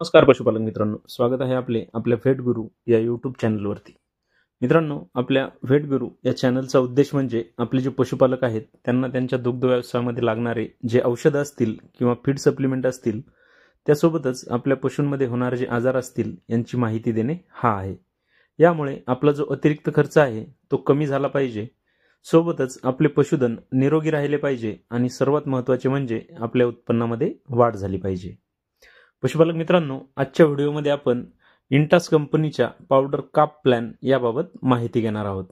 नमस्कार पशुपालक मित्रांनो, स्वागत आहे आपल्या व्हेट गुरु या यूट्यूब चॅनलवरती। मित्रांनो, आपल्या व्हेट गुरु या चॅनलचा उद्देश म्हणजे आपले जे पशुपालक आहेत त्यांना त्यांच्या दुग्ध व्यवसायामध्ये लागणारे जे औषधं असतील किंवा फीड सप्लिमेंट असतील त्यासोबतच आपल्या पशूंमध्ये होणारे जे आजार असतील यांची माहिती देणे हा आहे। यामुळे आपला जो अतिरिक्त खर्च आहे तो कमी झाला पाहिजे, सोबतच आपले पशुधन निरोगी राहिले पाहिजे आणि सर्वात महत्त्वाचे म्हणजे आपल्या उत्पन्नामध्ये वाढ झाली पाहिजे। पशुपालक मित्रांनो, आजच्या व्हिडिओमध्ये आपण इंटास कंपनीच्या पावडर काप प्लॅन याबाबत माहिती घेणार आहोत।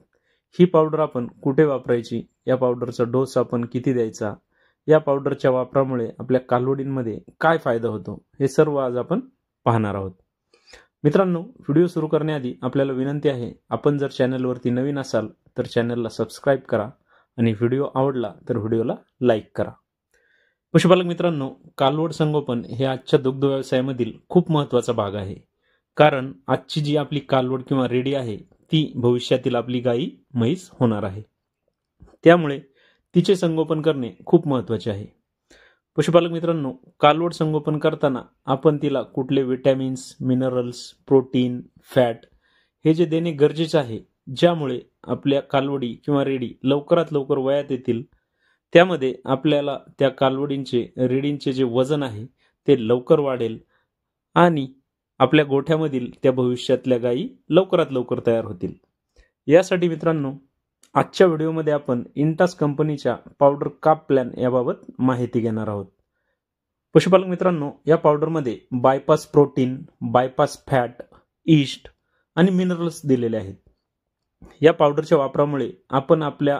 ही पावडर आपण कुठे वापरायची, या पावडरचा डोस आपण किती द्यायचा, या पावडरच्या वापरामुळे आपल्या कालवडींमध्ये काय फायदा होतो, हे सर्व आज आपण पाहणार आहोत। मित्रांनो, व्हिडिओ सुरू करण्याआधी आपल्याला विनंती आहे, आपण जर चॅनलवरती नवीन असाल तर चॅनलला सबस्क्राईब करा आणि व्हिडिओ आवडला तर व्हिडिओला लाईक करा। पशुपालक मित्रांनो, कालवड संगोपन हे आजच्या दुग्ध व्यवसायामधील खूप महत्त्वाचा भाग आहे। कारण आजची जी आपली कालवड किंवा रेडी आहे ती भविष्यातील आपली गाई म्हैस होणार आहे, त्यामुळे तिचे संगोपन करणे खूप महत्त्वाचे आहे। पशुपालक मित्रांनो, कालवड संगोपन करताना आपण तिला कुठले विटॅमिन्स, मिनरल्स, प्रोटीन, फॅट हे जे देणे गरजेचे आहे, ज्यामुळे आपल्या कालवडी किंवा रेडी लवकरात लवकर वयात येतील। त्यामध्ये आपल्याला त्या कालवडींचे रेडींचे जे वजन आहे ते लवकर वाढेल आणि आपल्या गोठ्यामधील त्या भविष्यातल्या गायी लवकरात लवकर तयार होतील। यासाठी मित्रांनो, आजच्या व्हिडिओमध्ये आपण इंटास कंपनीच्या पावडर काप प्लॅन याबाबत माहिती घेणार आहोत। पशुपालक मित्रांनो, या पावडरमध्ये bypass protein, bypass fat, east आणि मिनरल्स दिलेले आहेत। या पावडरच्या वापरामुळे आपण आपल्या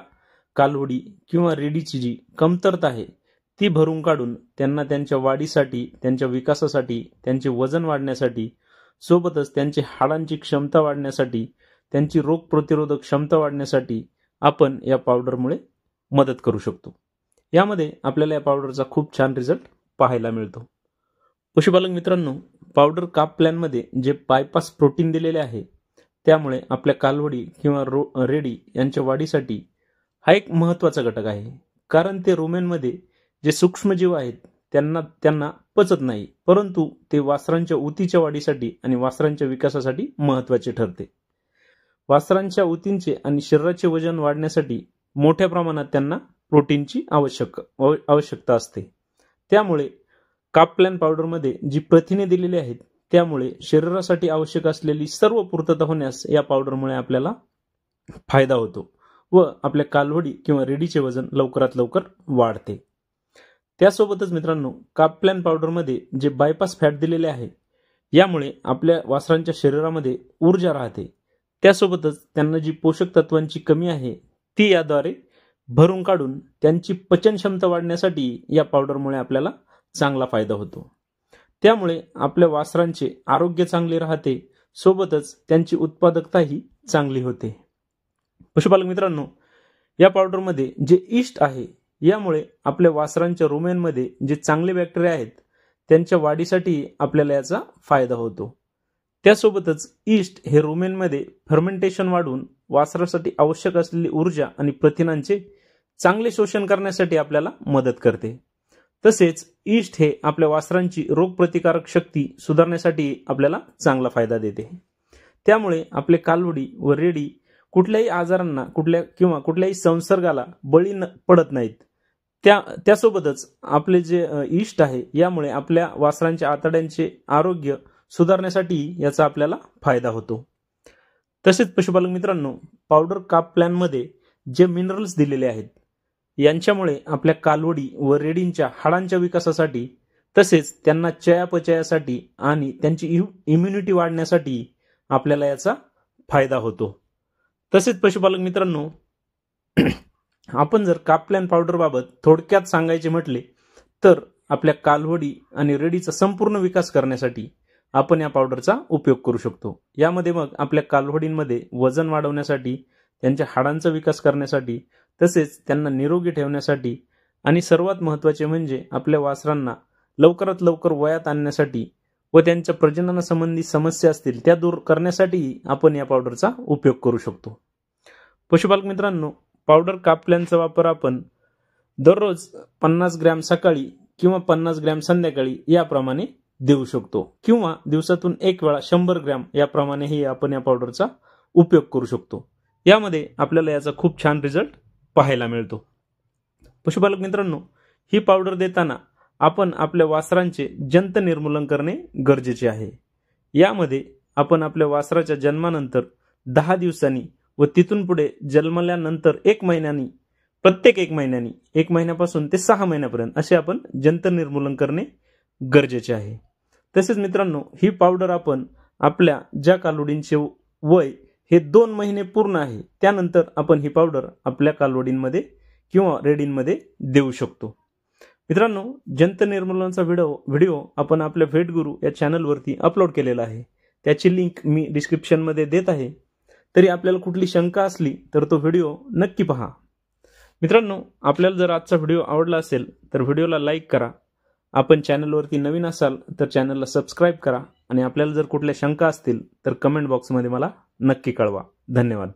कालवडी किंवा रेडीची जी कमतरता आहे ती भरून काढून त्यांना त्यांच्या वाढीसाठी, त्यांच्या विकासासाठी, त्यांचे वजन वाढण्यासाठी, सोबतच त्यांची हाडांची क्षमता वाढण्यासाठी, त्यांची रोगप्रतिरोधक क्षमता वाढण्यासाठी आपण या पावडरमुळे मदत करू शकतो। यामध्ये आपल्याला या पावडरचा खूप छान रिझल्ट पाहायला मिळतो। पशुपालक मित्रांनो, पावडर काप प्लॅनमध्ये जे बायपास प्रोटीन दिलेले आहे त्यामुळे आपल्या कालवडी किंवा रेडी यांच्या वाढीसाठी हा एक महत्त्वाचा घटक आहे। कारण ते रुमेनमध्ये जे सूक्ष्मजीव आहेत त्यांना पचत नाही, परंतु ते वासरांच्या उतीच्या वाढीसाठी आणि वासरांच्या विकासासाठी महत्त्वाचे ठरते। वासरांच्या उतींचे आणि शरीराचे वजन वाढण्यासाठी मोठ्या प्रमाणात त्यांना प्रोटीनची आवश्यकता असते। त्यामुळे काप प्लॅन पावडरमध्ये जी प्रथिने दिलेली आहेत त्यामुळे शरीरासाठी आवश्यक असलेली सर्व पूर्तता होण्यास या पावडरमुळे आपल्याला फायदा होतो व आपल्या कालवडी किंवा रेडीचे वजन लवकरात लवकर वाढते। त्यासोबतच मित्रांनो, काप प्लॅन पावडरमध्ये जे बायपास फॅट दिलेले आहे यामुळे आपल्या वासरांच्या शरीरामध्ये ऊर्जा राहते। त्यासोबतच त्यांना जी पोषक तत्वांची कमी आहे ती याद्वारे भरून काढून त्यांची पचन क्षमता वाढण्यासाठी या पावडरमुळे आपल्याला चांगला फायदा होतो। त्यामुळे आपल्या वासरांचे आरोग्य चांगले राहते, सोबतच त्यांची उत्पादकताही चांगली होते। पशुपालक मित्रांनो, या पावडरमध्ये जे ईस्ट आहे यामुळे आपल्या वासरांच्या रुमेनमध्ये जे चांगले बॅक्टेरिया आहेत त्यांच्या वाढीसाठी आपल्याला याचा फायदा होतो। त्यासोबतच ईस्ट हे रुमेनमध्ये फर्मेंटेशन वाढवून वासरासाठी आवश्यक असलेली ऊर्जा आणि प्रथिनांचे चांगले शोषण करण्यासाठी आपल्याला मदत करते। तसेच ईस्ट हे आपल्या वासरांची रोगप्रतिकारक शक्ती सुधारण्यासाठी आपल्याला चांगला फायदा देते। त्यामुळे आपले कालवडी व रेडी कुठल्याही आजारांना कुठल्याही संसर्गाला बळी पडत नाहीत। त्यासोबतच आपले जे ईस्ट आहे यामुळे आपल्या वासरांच्या आतड्यांचे आरोग्य सुधारण्यासाठी याचा आपल्याला फायदा होतो। तसेच पशुपालक मित्रांनो, पावडर काप प्लॅनमध्ये जे मिनरल्स दिलेले आहेत यांच्यामुळे आपल्या कालवडी व रेडींच्या हाडांच्या विकासासाठी, तसेच त्यांना चयापचयासाठी आणि त्यांची इम्युनिटी वाढण्यासाठी आपल्याला याचा फायदा होतो। तसेच पशुपालक मित्रांनो, आपण जर काप प्लॅन पावडर बाबत थोडक्यात सांगायचे म्हटले तर आपल्या कालवडी आणि रेडीचा संपूर्ण विकास करण्यासाठी आपण या पावडरचा उपयोग करू शकतो। यामध्ये मग आपल्या कालवडींमध्ये वजन वाढवण्यासाठी, त्यांच्या हाडांचा विकास करण्यासाठी, तसेच त्यांना निरोगी ठेवण्यासाठी आणि सर्वात महत्त्वाचे म्हणजे आपल्या वासरांना लवकरात लवकर वयात आणण्यासाठी व त्यांच्या प्रजननासंबंधी समस्या असतील त्या दूर करण्यासाठी आपण या पावडरचा उपयोग करू शकतो। पशुपालक मित्रांनो, पावडर काप प्लॅनचा वापर आपण दररोज 50 ग्रॅम सकाळी किंवा 50 ग्रॅम संध्याकाळी याप्रमाणे देऊ शकतो किंवा दिवसातून 1 वेळा 100 ग्रॅम याप्रमाणेही आपण या पावडरचा उपयोग करू शकतो. यामध्ये आपल्याला याचा खूप छान रिझल्ट पाहायला मिळतो. पशुपालक मित्रांनो, ही पावडर देताना आपण आपल्या वासरांचे जंत निर्मूलन करणे गरजेचे आहे. यामध्ये आपण आपल्या वासराच्या जन्मानंतर 10 दिवसांनी व तिथून पुढे जन्मल्यानंतर 1 महिन्यानी, प्रत्येक 1 महिन्यानी, 1 महिन्यापासून ते 6 महिन्यापर्यंत असे आपण जंत निर्मूलन करणे गरजेचे आहे. तसेच मित्रांनो, ही पावडर आपण आपल्या ज्या कालवडींचे वय हे 2 महिने पूर्ण आहे त्यानंतर आपण ही पावडर आपल्या कालवडींमध्ये किंवा रेडींमध्ये देऊ शकतो. मित्रांनो, जंत निर्मूलनाचा व्हिडिओ आपण आपल्या व्हेट गुरु या चॅनलवरती अपलोड केलेला आहे. त्याची लिंक मी डिस्क्रिप्शनमध्ये देत आहे. तरी आपल्याला कुठली शंका असली तर तो व्हिडिओ नक्की पहा. मित्रांनो, आपल्याला जर आजचा व्हिडिओ आवडला असेल तर व्हिडिओला लाईक करा. आपण चॅनलवरती नवीन असाल तर चॅनलला सबस्क्राईब करा आणि आपल्याला जर कुठल्या शंका असतील तर कमेंट बॉक्समध्ये मला नक्की कळवा. धन्यवाद.